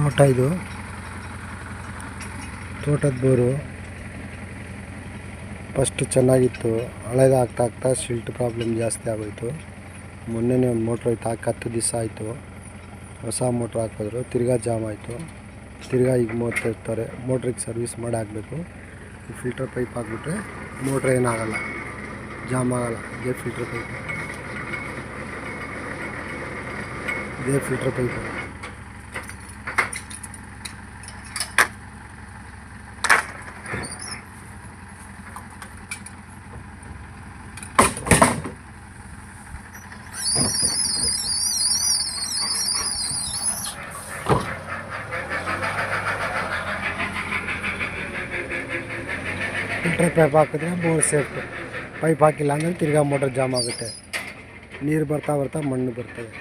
ತೋಟ ಇದು ತೋಟದ ಬೋರು ಫಸ್ಟ್ ಚೆನ್ನಾಗಿತ್ತು. ಹಳೇದು ಆಗ್ತಾ ಸಿಲ್ಟ್ ಪ್ರಾಬ್ಲಮ್ ಜಾಸ್ತಿ ಆಗೋಯಿತು. ಮೊನ್ನೆ ಒಂದು ಮೋಟ್ರ್ ಹೋಯ್ತು, ಹಾಕಿ 10 ದಿವಸ ಆಯಿತು. ಹೊಸ ಮೋಟ್ರ್ ಹಾಕಿದ್ರು, ತಿರ್ಗಾ ಜಾಮ್ ಆಯಿತು. ತಿರ್ಗಾ ಈಗ ಮೋಟ್ರ್ ಮೋಟ್ರಿಗೆ ಸರ್ವಿಸ್ ಮಾಡಿ ಹಾಕಬೇಕು. ಫಿಲ್ಟರ್ ಪೈಪ್ ಹಾಕ್ಬಿಟ್ರೆ ಮೋಟ್ರ್ ಏನಾಗಲ್ಲ, ಜಾಮ್ ಆಗಲ್ಲ. ಇದೇ ಫಿಲ್ಟರ್ ಪೈಪ್, ಇದೇ ಫಿಲ್ಟರ್ ಪೈಪು. ಫಿಲ್ಟರ್ ಪೈಪ್ ಹಾಕಿದ್ರೆ ಬೋರ್ ಸೇಫ್. ಪೈಪ್ ಹಾಕಿಲ್ಲ ಅಂದರೆ ತಿರ್ಗಾ ಮೋಟರ್ ಜಾಮ್ ಆಗುತ್ತೆ. ನೀರು ಬರ್ತಾ ಮಣ್ಣು ಬರ್ತದೆ.